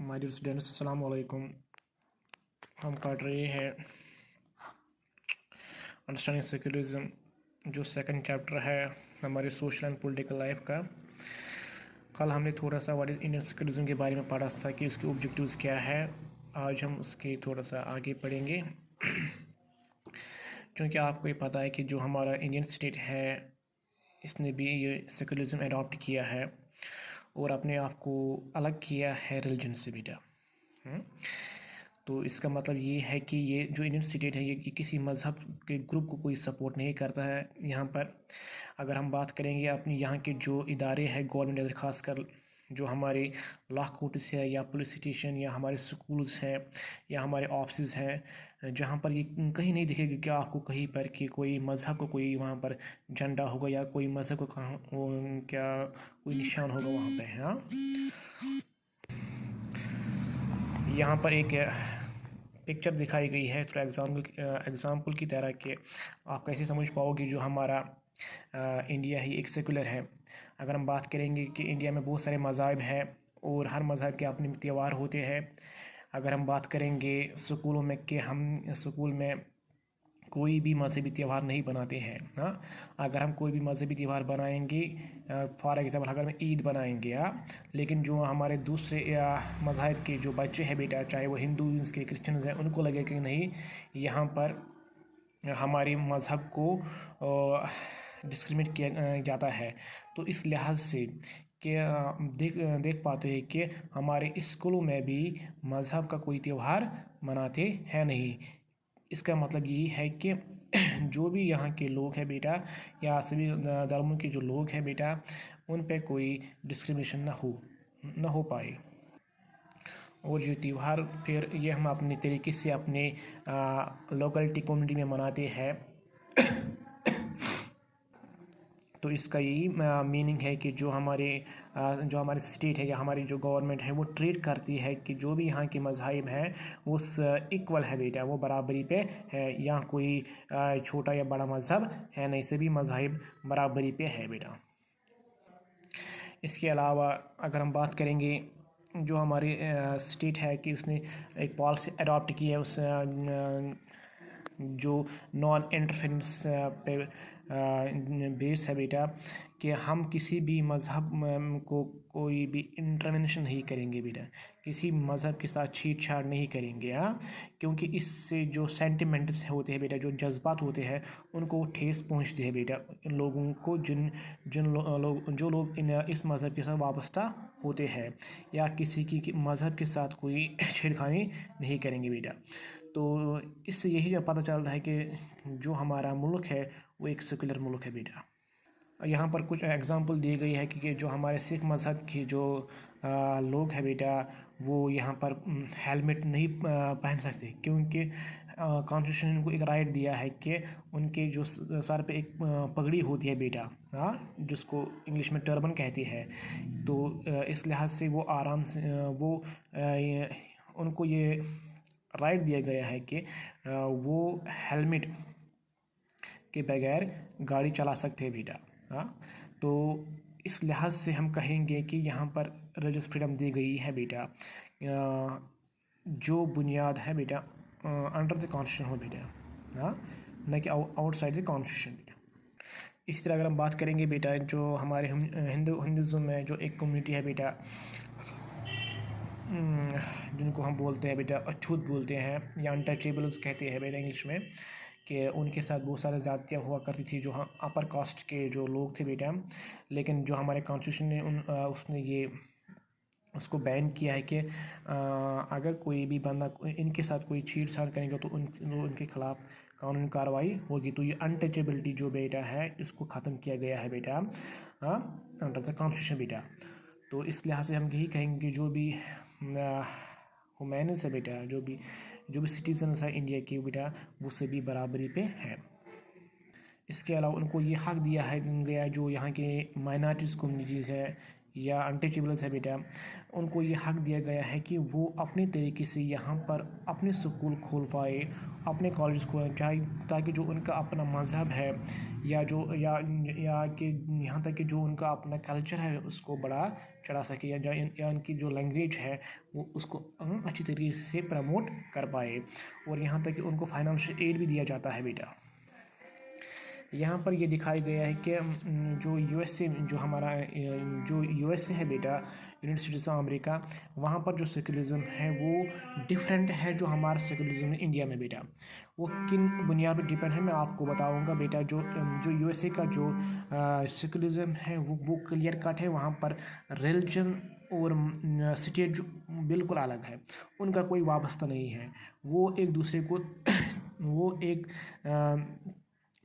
My dear students, अस्सलाम वालेकुम। हम पढ़ रहे हैं अंडरस्टैंडिंग सेक्युलरिज्म, जो सेकंड चैप्टर है हमारे सोशल एंड पॉलिटिकल लाइफ का। कल हमने थोड़ा सा व्हाट इज इंडियन सेक्युलरिज्म के बारे में पढ़ा था कि उसके ऑब्जेक्टिव्स क्या है। आज हम उसके थोड़ा सा आगे पढ़ेंगे क्योंकि आपको ये पता है कि जो हमारा इंडियन स्टेट है इसने भी ये सेक्युलरिज्म अडॉप्ट किया है और अपने आप को अलग किया है रिलीजन से बेटा। तो इसका मतलब ये है कि ये जो इंडियन स्टेट है ये किसी मज़हब के ग्रुप को कोई सपोर्ट नहीं करता है। यहाँ पर अगर हम बात करेंगे अपनी यहाँ के जो इदारे हैं गवर्नमेंट, ख़ासकर जो हमारे लॉ कोर्ट्स है या पुलिस स्टेशन या हमारे स्कूल्स हैं या हमारे ऑफिस हैं, जहाँ पर ये कहीं नहीं दिखेगा कि आपको कहीं पर कि कोई मज़हब को कोई वहाँ पर झंडा होगा या कोई मज़हब को कहाँ क्या कोई निशान होगा वहाँ पे। हाँ, यहाँ पर एक पिक्चर दिखाई गई है तो एग्ज़ाम्पल की तरह के आप कैसे समझ पाओगे जो हमारा इंडिया ही एक सेकुलर है। अगर हम बात करेंगे कि इंडिया में बहुत सारे मज़ाहब हैं और हर मज़हब के अपने त्यौहार होते हैं। अगर हम बात करेंगे स्कूलों में कि हम स्कूल में कोई भी मजहबी त्यौहार नहीं बनाते हैं। हाँ, अगर हम कोई भी मजहबी त्यौहार बनाएंगे, फॉर एग्ज़ाम्पल अगर हम ईद बनाएंगे, हाँ, लेकिन जो हमारे दूसरे मज़हब के जो बच्चे हैं बेटा, चाहे वो हिंदूज़ के क्रिश्चियंस हैं, उनको लगेगा कि नहीं यहाँ पर हमारे मज़हब को डिस्क्रिमिनेट किया जाता है। तो इस लिहाज से कि देख पाते हैं कि हमारे स्कूलों में भी मज़हब का कोई त्यौहार मनाते हैं नहीं। इसका मतलब यही है कि जो भी यहाँ के लोग हैं बेटा या सभी धर्मों के जो लोग हैं बेटा, उन पे कोई डिस्क्रिमिनेशन ना हो पाए। और जो त्यौहार फिर ये हम अपने तरीके से अपने लोकलिटी कम्युनिटी में मनाते हैं। तो इसका यही मीनिंग है कि जो हमारे स्टेट है या हमारी जो गवर्नमेंट है वो ट्रीट करती है कि जो भी यहाँ के मज़ाहिब हैं वो इक्वल है बेटा, वो बराबरी पे है। यहाँ कोई छोटा या बड़ा मज़हब है नहीं, सभी मज़ाहिब बराबरी पे है बेटा। इसके अलावा अगर हम बात करेंगे जो हमारी स्टेट है कि उसने एक पॉलिसी अडॉप्ट की है उस जो नॉन इंटरफेरेंस पे बेस है बेटा, कि हम किसी भी मज़हब को कोई भी इंटरवेंशन नहीं करेंगे बेटा, किसी मज़हब के साथ छेड़छाड़ नहीं करेंगे। हाँ, क्योंकि इससे जो सेंटिमेंट्स होते हैं बेटा, जो जज्बात होते हैं, उनको ठेस पहुंचती है बेटा इन लोगों को जो लोग इस मज़हब के साथ वाबस्ता होते हैं या किसी की मज़हब के साथ कोई छेड़खानी नहीं करेंगे बेटा। तो इससे यही पता चलता है कि जो हमारा मुल्क है वो एक सेकुलर मुल्क है बेटा। यहाँ पर कुछ एग्जांपल दी गई है कि जो हमारे सिख मज़हब के जो लोग हैं बेटा, वो यहाँ पर हेलमेट नहीं पहन सकते, क्योंकि कॉन्स्टिट्यूशन ने उनको एक राइट दिया है कि उनके जो सर पे एक पगड़ी होती है बेटा, हाँ, जिसको इंग्लिश में टर्बन कहती है। तो इस लिहाज से वो आराम से उनको ये राइट दिया गया है कि वो हेलमेट के बगैर गाड़ी चला सकते हैं बेटा। हाँ, तो इस लिहाज से हम कहेंगे कि यहाँ पर रिलीजियस फ्रीडम दी गई है बेटा, जो बुनियाद है बेटा अंडर द कॉन्स्टिट्यूशन हो बेटा, हाँ, न कि आउटसाइड द कॉन्स्टिट्यूशन बेटा। इसी तरह अगर हम बात करेंगे बेटा, जो हमारे हिंदुज़म में जो एक कम्युनिटी है बेटा, जिनको हम बोलते हैं बेटा अछूत बोलते हैं या अनटचेबल्स कहते हैं बेटा इंग्लिश में, कि उनके साथ बहुत सारी ज़्यादतियाँ हुआ करती थी जो अपर कास्ट के जो लोग थे बेटा। लेकिन जो हमारे कॉन्स्टिट्यूशन ने उसने ये उसको बैन किया है कि अगर कोई भी बंदा इनके साथ कोई छेड़छाड़ करेगा तो उनके खिलाफ कानूनी कार्रवाई होगी। तो ये अनटचेबिलिटी जो बेटा है इसको ख़त्म किया गया है बेटा, हाँ, अंडर द कॉन्स्टिट्यूशन बेटा। तो इस लिहाज से हम यही कहेंगे जो भी ह्यूमैनिस है बेटा, जो भी सिटीजन्स है इंडिया के बेटा, वो सभी बराबरी पे हैं। इसके अलावा उनको ये हक दिया है गया जो यहाँ के माइनॉरिटीज़ कम्युनिटीज़ है या अनटचेबल्स है बेटा, उनको ये हक दिया गया है कि वो अपने तरीके से यहाँ पर अपने स्कूल खोल पाए, अपने कॉलेज खोलें, चाहे ताकि जो उनका अपना मज़हब है या जो या कि यहाँ तक कि जो उनका अपना कल्चर है उसको बढ़ा चढ़ा सके, या उनकी जो लैंग्वेज है वो उसको अच्छी तरीके से प्रमोट कर पाए। और यहाँ तक कि उनको फाइनेंशियल एड भी दिया जाता है बेटा। यहाँ पर ये दिखाया गया है कि जो यूएसए जो हमारा जो यूएसए है बेटा, यूनाइटेड स्टेट्स ऑफ अमेरिका, वहाँ पर जो सेकुलरिज्म है वो डिफरेंट है जो हमारा सेकुलरिज्म है इंडिया में बेटा। वो किन बुनियाद पर डिपेंड है मैं आपको बताऊँगा बेटा। जो यूएसए का जो सेकुलरिज्म है वो क्लियर कट है। वहाँ पर रिलीजन और स्टेट जो बिल्कुल अलग है, उनका कोई वाबस्ता नहीं है। वो एक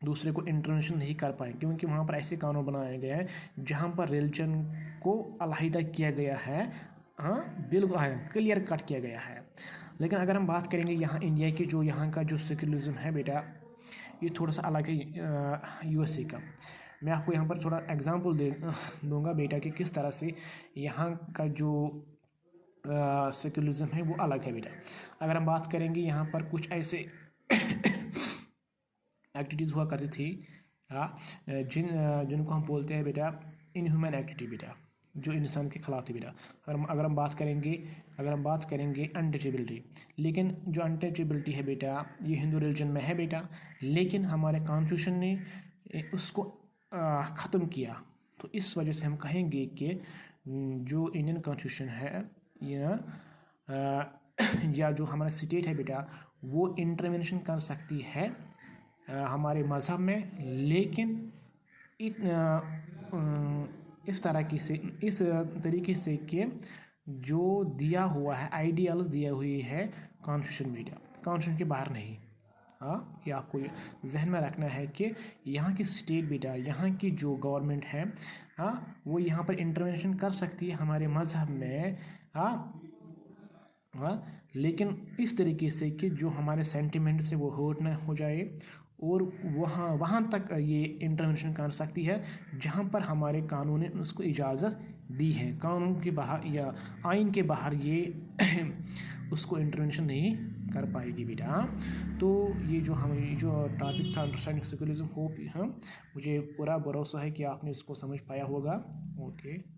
दूसरे को इंटरवेंशन नहीं कर पाए, क्योंकि वहाँ पर ऐसे कानून बनाए गए हैं जहाँ पर रिलीजन को अलहदा किया गया है। हाँ, बिल्कुल है, क्लियर कट किया गया है। लेकिन अगर हम बात करेंगे यहाँ इंडिया की, जो यहाँ का जो सेकुलरिज्म है बेटा, ये थोड़ा सा अलग है यूएसए का। मैं आपको यहाँ पर थोड़ा एग्जांपल दूंगा बेटा कि किस तरह से यहाँ का जो सेकुलरिज्म है वो अलग है बेटा। अगर हम बात करेंगे यहाँ पर कुछ ऐसे एक्टिविटीज़ हुआ करती थी, हाँ, जिनको हम बोलते हैं बेटा इनह्यूमन एक्टिविटी बेटा, जो इंसान के खिलाफ थी बेटा। अगर हम बात करेंगे अनटचेबिलिटी, लेकिन जो अनटचेबिलिटी है बेटा ये हिंदू रिलीजन में है बेटा, लेकिन हमारे कॉन्स्टिट्यूशन ने उसको ख़त्म किया। तो इस वजह से हम कहेंगे कि जो इंडियन कॉन्स्टिट्यूशन है या जो हमारा स्टेट है बेटा, वो इंटरवेंशन कर सकती है हमारे मज़हब में, लेकिन इस तरीके से कि जो दिया हुआ है आइडियल दिया हुई है कॉन्स्टिट्यूशन बेटा, कॉन्स्टिट्यूशन के बाहर नहीं। हाँ, ये आपको जहन में रखना है कि यहाँ की स्टेट बेटा, यहाँ की जो गवर्नमेंट है, हाँ, वो यहाँ पर इंटरवेंशन कर सकती है हमारे मज़हब में। हाँ, लेकिन इस तरीके से कि जो हमारे सेंटिमेंट से वो हर्ट ना हो जाए, और वहाँ तक ये इंटरवेंशन कर सकती है जहाँ पर हमारे कानून ने उसको इजाज़त दी है। कानून के बाहर या आइन के बाहर ये उसको इंटरवेंशन नहीं कर पाएगी बेटा। तो ये जो टॉपिक था अंडरस्टैंडिंग सेकुलरिज्म, होप मुझे पूरा भरोसा है कि आपने इसको समझ पाया होगा। ओके।